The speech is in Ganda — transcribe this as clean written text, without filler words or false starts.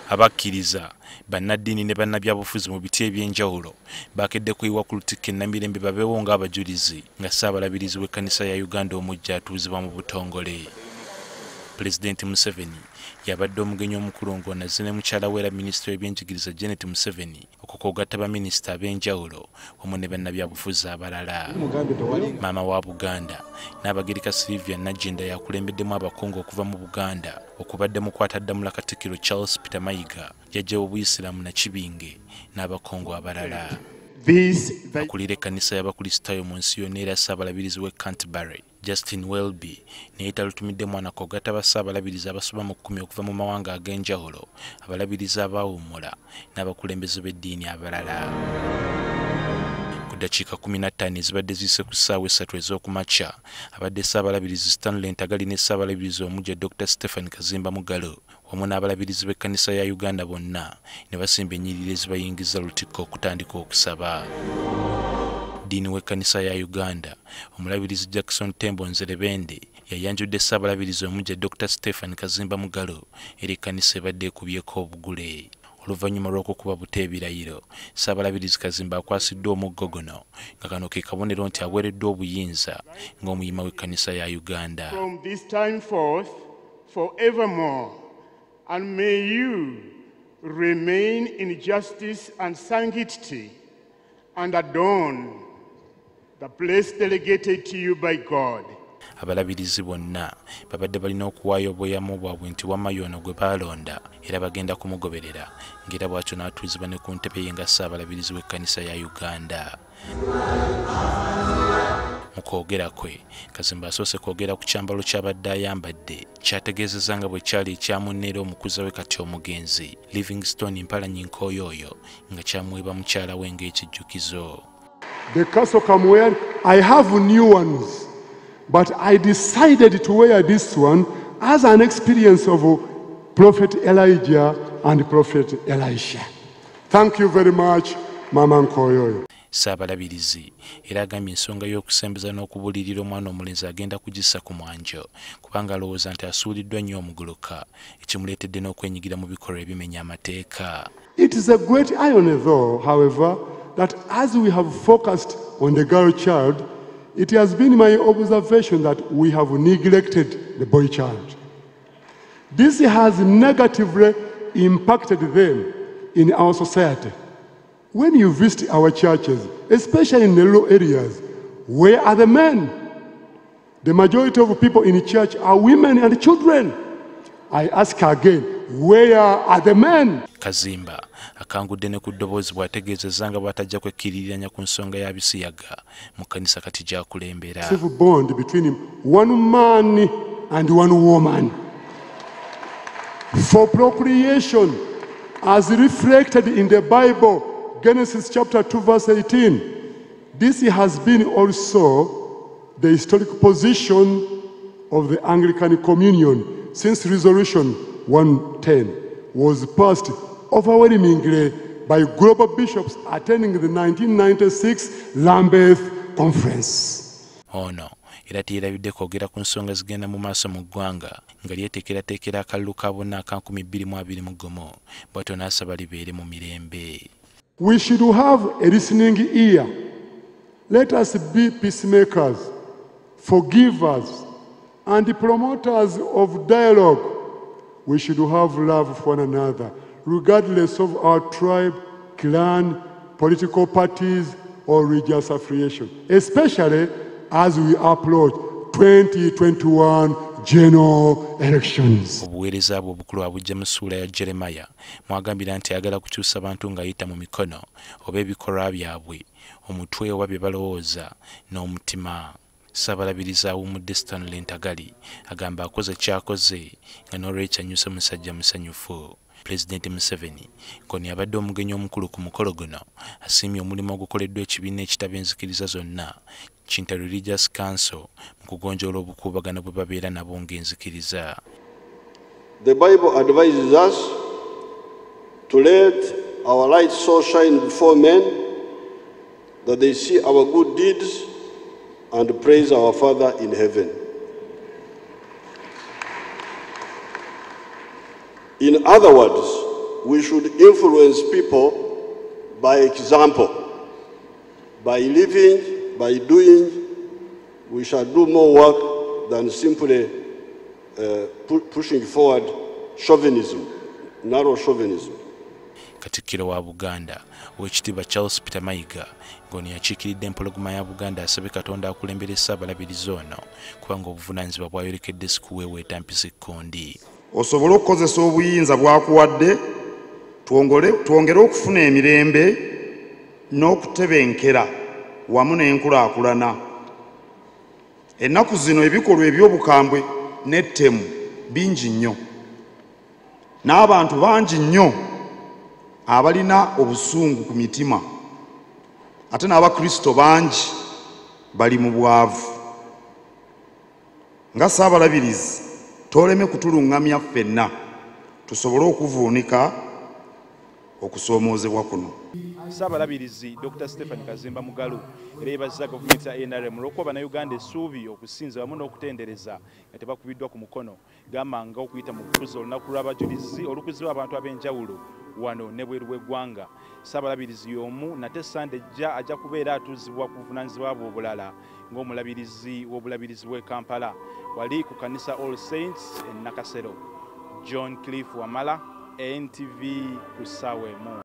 abakkiriza bannaddiini ne bannabyabufuzi mu biti ebyenjawulo bakedde kuyiwa ku lutikko Namirembe babeewo ng'abajulizi nga Ssaabalabirizi w'ekkanisa ya Uganda omuggya atuuzibwa mu butongole. Pulezidenti Museveni yabadde omugenyi omukulu ng'onazze ne mukyala we era minisitule w'ebyenjigiriza Janet Museveni okukogatta baminisita ab'enjawulo wamu ne bannabyabufuzi abalala. Maama wa Buganda n'Abagereka Sylvia Nagginda yakulembeddemu abakungu okuva mu Buganda okubadde mukwataddamula Katikkiro Charles Peter Mayiga jjajja w'Obuyisiraamu na Kibinge n'abakungu abalala. Akulira ekkanisa y'abakristaayo mu nsi yonna era Ssaabalabirizi w'e Canterbury Justin Welby neeyita lutumidde mwana kogatta ba Ssaabalabirizi abasoba mu 10 okuva mu mawanga ag'enjawulo, abalabirizi abaawummula n'abakulembeze b'eddiini abalala. Ku ddakiika 15 ezibadde ziyise ku ssaawa 3 ez'okumakya, abadde Ssaabalabirizi Stanley Ntagali ne Ssaabalabirizi omuggya Dr. Stephen Kazimba Mugalu wamu n'abalabirizi b'ekkanisa ya Uganda bonna ne basimba ennyiriri ezibayingiza lutikko okutandika okusaba. Ddiini w'ekkanisa ya Uganda omulabirizi Jackson Tembo Nzerebende yayanjudde Ssaabalabirizi omuggya Dr. Stephen Kazimba Mugalu era ekkanisa ebadde ekubyeko obugule. Oluvannyuma lw'okukuba buto ebirayiro, Ssaabalabirizi Kazimba akwasiddwa omuggo guno nga kano ke kabonero nti aweereddwa obuyinza ng'omuyima w'ekkanisa ya Uganda. From this time forth, forevermore, and may you remain in justice and sanctity and adorn the place delegated to you by God. Abalabirizi bonna babadde balina okuwaayo obweyamo bwabwe nti wamma yono gwe baalonda era bagenda kumugoberera ng'era bw'atyo n'atuuzibwa ne ku ntebe ye nga Ssaabalabirizi w'ekkanisa ya Uganda. Mu kwogera kwe, Kazimba asoose kwogera ku kyambalo ky'abadde ayambadde ky'ategeezezza nga bwe kyali ekyamunneera omukuza we kati omugenzi Livingstone Mpalanyi Nkooyooyo nga kyamuweebwa mukyala we ng'ekijjukizo. The castle come wearing, I have new ones, but I decided to wear this one as an experience of Prophet Elijah and Prophet Elisha. Thank you very much, Mama Nkoyoyo. Ssaabalabirizi era agambye ensonga y'okusembeza n'okubulirira omwana omulenzi agenda kugissa ku mwanjo kubanga alowooza nti asuuliddwa nnyo omugoloka ekimuleetedde n'okwenyigira mu bikolwa ebimenya amateeka. It is a great irony though, however, that as we have focused on the girl child, it has been my observation that we have neglected the boy child. This has negatively impacted them in our society. When you visit our churches, especially in the rural areas, where are the men? The majority of people in church are women and children. I ask again, where are the men? Kazimba akangudde ne ku ddoboozi bw'ategeezezza nga bw'atajja kwekkiririranya ku nsonga ya bisiyaga mu kkanisa kati gy'akulembera. Civil bond between one man and one woman for procreation as reflected in the Bible, Genesis chapter 2 verse 18. This has been also the historic position of the Anglican Communion since Resolution 110 was passed overwhelmingly by global bishops attending the 1996 Lambeth Conference. Ono era tiyerabidde kwogera ku nsonga zigenda mu maaso mu ggwanga nga lyeteekerateekera akalulu ka bonna aka 2021 bw'atyo n'asaba libeere mu mirembe. We should have a listening ear. Let us be peacemakers, forgivers, and promoters of dialogue. We should have love for one another, regardless of our tribe, clan, political parties, or religious affiliation, especially as we approach 2021 general elections. Obuwereza bwo obukulu abujja mu ssuula ya Jeremiah mwagambira nti ayagala kukyusa abantu ng'ayita mu mikono oba ebikolwa byabwe omutwe oba bye balowooza n'omutima. Ssaabalabirizi awuumudde Stanley Ntagali agamba akoze ky'akoze nga n'olwekyo anyuse musajja musanyufu. Pulezidenti Museveni koni abadde omugenyi omukulu ku mukolo guno asiimye omulimu ogukoleddwa ekibiina ekitaba enzikiriza zonna Religious Council mu kugonjoola obukuubagano bwe babeera nabo ng'enzikiriza. The Bible advises us to let our light so shine before men that they see our good deeds and praise our Father in heaven. In other words, we should influence people by example. By living, by doing, we shall do more work than simply pushing forward chauvinism, narrow chauvinism. Katikkiro wa Buganda Oweekitiibwa Charles Peter Mayiga ng'ono yakiikiridde empologoma ya Buganda asabye Katonda akulembere Ssaabalabirizi ono kubanga obuvunaanyizibwa bwayolekedde sikuweeweeta mpisa ekkondi. Osobole okukozesa obuyinza bw'akuwadde twongere okufuna emirembe n'okutebenkera wamu n'enkulaakulana. Ennaku zino ebikolwa eby'obukambwe n'ettemu bingi nnyo, n'abantu bangi nnyo abalina obusungu ku mitima, ate n'Abakristo bangi bali mu bwavu. Nga Ssaabalabirizi toleme kutuluŋŋamya ffenna tusobole okuvuunika okusoomoozebwa kuno. Ssaabalabirizi Dr. Kazimba Mugalu era yeebazizza gavumenti ya NRM olw'okuwa bannayuganda essuubi okusinza wamu n'okutendereza nga tebakubiddwa ku mukono. Gamba nga okuyita mu kukuza olunaku lw'abajulizi olukuzibwa abantu ab'enjawulo wano ne bweru bw'eggwanga. Ssaabalabirizi y'omu nate Sande ajja kubeera atuuzibwa ku buvunaanyizibwa bwe obulala ng'omulabirizi w'obulabirizi bw'e Kampala wali ku Kanisa All Saints e Nakasero. John Cliff Wamala, NTV ku ssaawa emu.